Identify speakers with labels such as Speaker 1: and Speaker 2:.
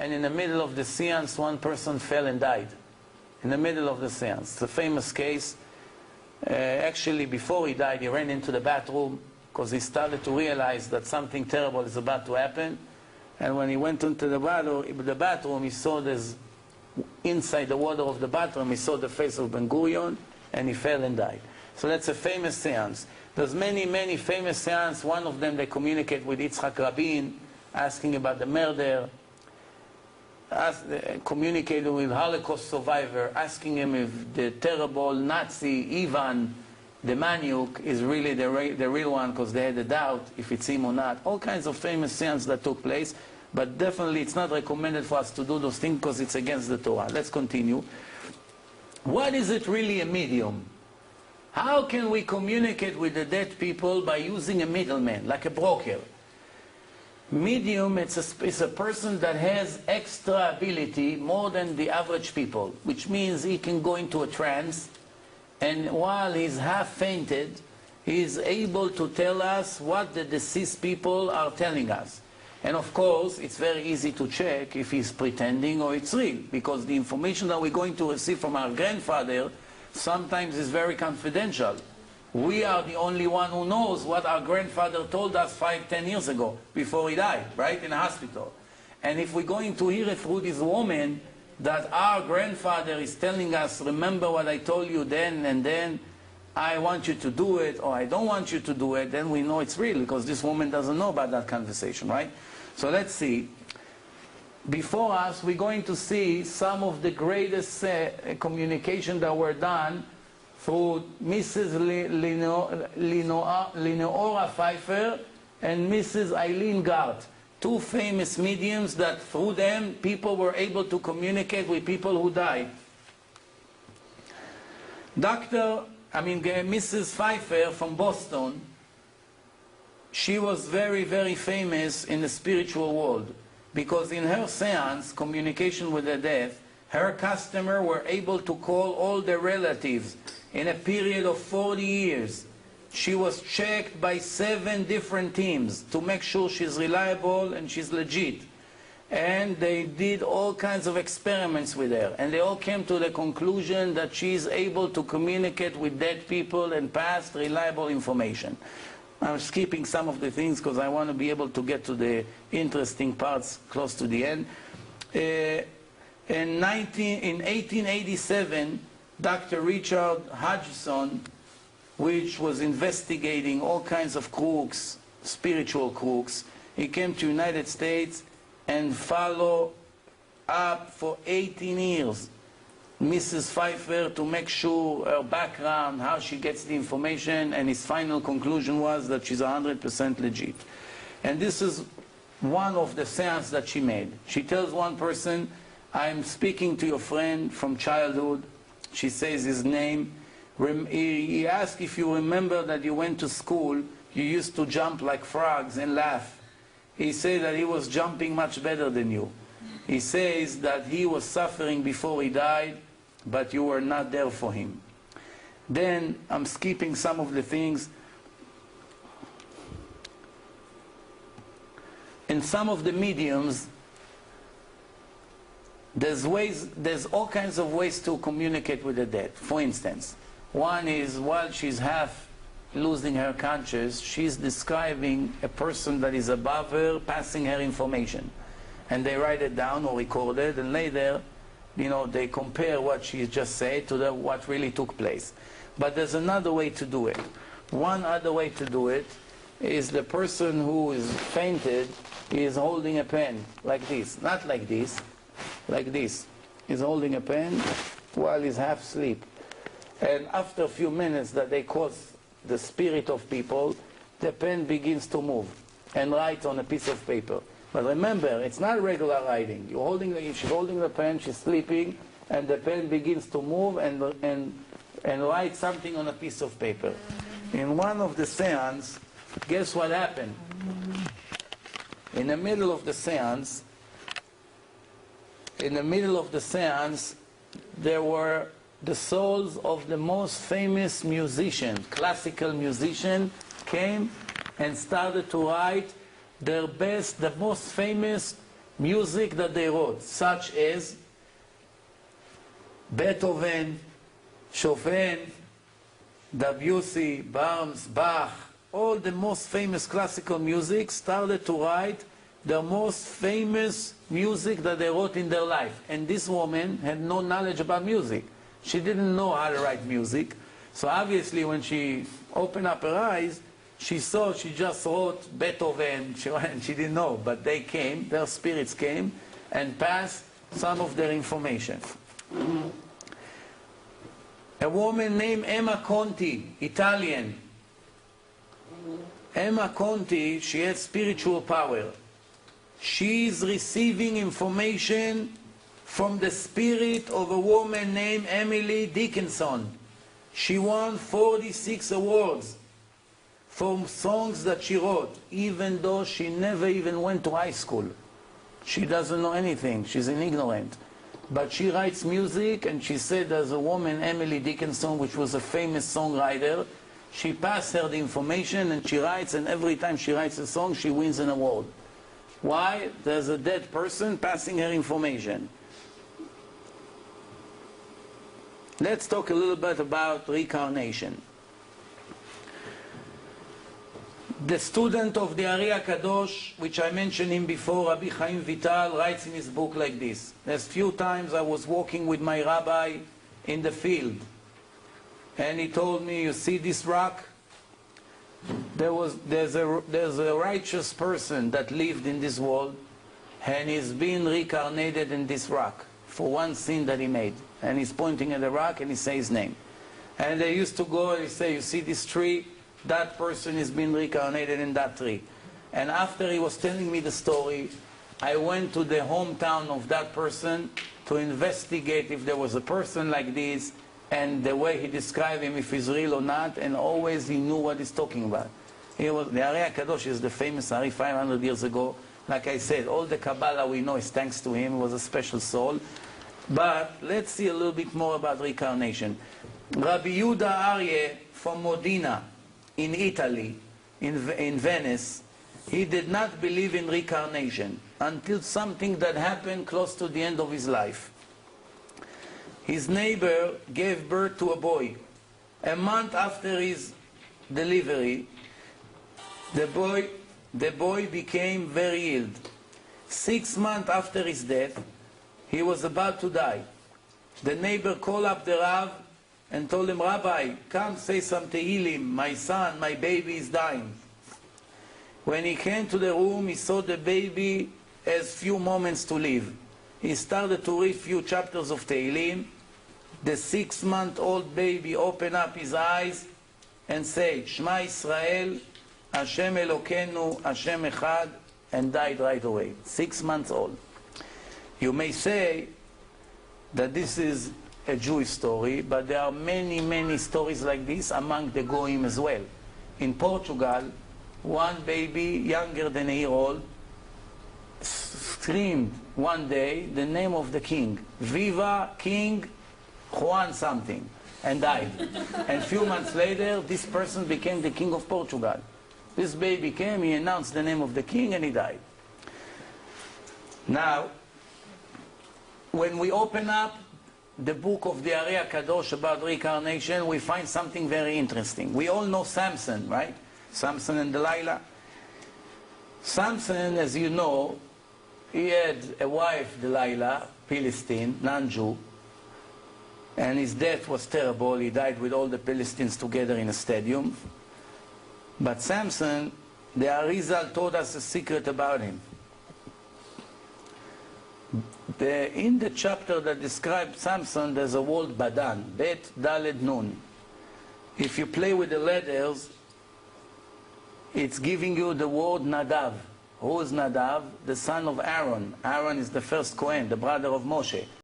Speaker 1: and in the middle of the seance, one person fell and died. In the middle of the seance. It's a famous case. Actually, before he died, he ran into the bathroom because he started to realize that something terrible is about to happen. And when he went into the bathroom, he saw this, inside the water of the bathroom, he saw the face of Ben Gurion, and he fell and died. So that's a famous seance. There's many, many famous seances. One of them, they communicate with Yitzhak Rabin, asking about the murder. Communicated with Holocaust survivor, asking him if the terrible Nazi Ivan the Maniuk is really the real one, because they had a doubt if it's him or not. All kinds of famous seances that took place, but definitely it's not recommended for us to do those things because it's against the Torah. Let's continue. What is it really a medium? How can we communicate with the dead people by using a middleman, like a broker? Medium, it's a person that has extra ability more than the average people, which means he can go into a trance, and while he's half fainted, he is able to tell us what the deceased people are telling us. And of course, it's very easy to check if he's pretending or it's real, because the information that we're going to receive from our grandfather sometimes is very confidential. We are the only one who knows what our grandfather told us 5-10 years ago, before he died, right, in a hospital. And if we're going to hear it through this woman, that our grandfather is telling us, remember what I told you then and then, I want you to do it, or I don't want you to do it, then we know it's real, because this woman doesn't know about that conversation, right? So let's see. Before us, we're going to see some of the greatest communication that were done through Mrs. Leonora Pfeiffer and Mrs. Eileen Gart, two famous mediums that through them people were able to communicate with people who died. Mrs. Pfeiffer from Boston, she was very, very famous in the spiritual world, because in her seance, communication with the dead, her customer were able to call all their relatives. In a period of 40 years, she was checked by 7 different teams to make sure she's reliable and she's legit. And they did all kinds of experiments with her. And they all came to the conclusion that she's able to communicate with dead people and pass reliable information. I'm skipping some of the things because I want to be able to get to the interesting parts close to the end. In 1887, Dr. Richard Hodgson, which was investigating all kinds of crooks, spiritual crooks, he came to the United States and followed up for 18 years Mrs. Pfeiffer to make sure her background, how she gets the information, and his final conclusion was that she's 100% legit. And this is one of the seances that she made. She tells one person, I'm speaking to your friend from childhood. She says his name. He asked if you remember that you went to school, you used to jump like frogs and laugh. He said that he was jumping much better than you. He says that he was suffering before he died, but you were not there for him. Then, I'm skipping some of the things. In some of the mediums, there's all kinds of ways to communicate with the dead. For instance, one is while she's half losing her conscience, she's describing a person that is above her, passing her information. And they write it down or record it, and later, they compare what she just said to what really took place. But there's another way to do it. One other way to do it is the person who is fainted is holding a pen like this. Not like this, like this. He's holding a pen while he's half asleep. And after a few minutes that they cause the spirit of people, the pen begins to move and write on a piece of paper. But remember, it's not regular writing. She's holding the pen, she's sleeping, and the pen begins to move and write something on a piece of paper. In one of the seances, guess what happened? In the middle of the seance, there were the souls of the most famous musicians, classical musicians, came and started to write their best, the most famous music that they wrote, such as Beethoven, Chopin, Debussy, Brahms, Bach, all the most famous classical music started to write the most famous music that they wrote in their life. And this woman had no knowledge about music. She didn't know how to write music. So obviously when she opened up her eyes, she saw she just wrote Beethoven, she didn't know, but they came, their spirits came and passed some of their information. A woman named Emma Conti, Italian. Emma Conti, she had spiritual power. She's receiving information from the spirit of a woman named Emily Dickinson. She won 46 awards for songs that she wrote, even though she never even went to high school. She doesn't know anything, she's an ignorant. But she writes music, and she said there's a woman, Emily Dickinson, which was a famous songwriter. She passed her the information and she writes, and every time she writes a song, she wins an award. Why? There's a dead person passing her information. Let's talk a little bit about reincarnation. The student of the Ari HaKadosh, which I mentioned him before, Rabbi Chaim Vital, writes in his book like this. There's few times I was walking with my rabbi in the field, and he told me, you see this rock? There's a righteous person that lived in this world, and he's been reincarnated in this rock for one sin that he made. And he's pointing at the rock and he says his name. And they used to go and say, you see this tree? That person has been reincarnated in that tree. And after he was telling me the story, I went to the hometown of that person to investigate if there was a person like this, and the way he described him, if he's real or not, and always he knew what he's talking about. The Ari HaKadosh is the famous Ari 500 years ago. Like I said, all the Kabbalah we know is thanks to him. He was a special soul. But let's see a little bit more about reincarnation. Rabbi Yehuda Aryeh from Modena in Italy, in Venice, he did not believe in reincarnation until something that happened close to the end of his life. His neighbor gave birth to a boy. A month after his delivery, the boy became very ill. 6 months after his death, he was about to die. The neighbor called up the Rav and told him, Rabbi, come say some Tehillim. My son, my baby is dying. When he came to the room, he saw the baby has few moments to live. He started to read few chapters of Tehillim. The 6-month-old baby opened up his eyes and said, Shema Yisrael, Hashem Elokeinu, Hashem Echad, and died right away. 6 months old. You may say that this is a Jewish story, but there are many, many stories like this among the Goyim as well. In Portugal, one baby younger than a year old screamed one day the name of the king, Viva King Juan something, and died. And a few months later, this person became the king of Portugal. This baby came, he announced the name of the king, and he died. Now, when we open up the book of the Ari HaKadosh about reincarnation, we find something very interesting. We all know Samson, right? Samson and Delilah. Samson, as you know, he had a wife, Delilah, Philistine, non-Jew, and his death was terrible. He died with all the Philistines together in a stadium. But Samson, the Arizal told us a secret about him. In the chapter that describes Samson, there's a word Badan, Bet, Daled, Nun. If you play with the letters, it's giving you the word Nadav. Who is Nadav? The son of Aaron. Aaron is the first Kohen, the brother of Moshe.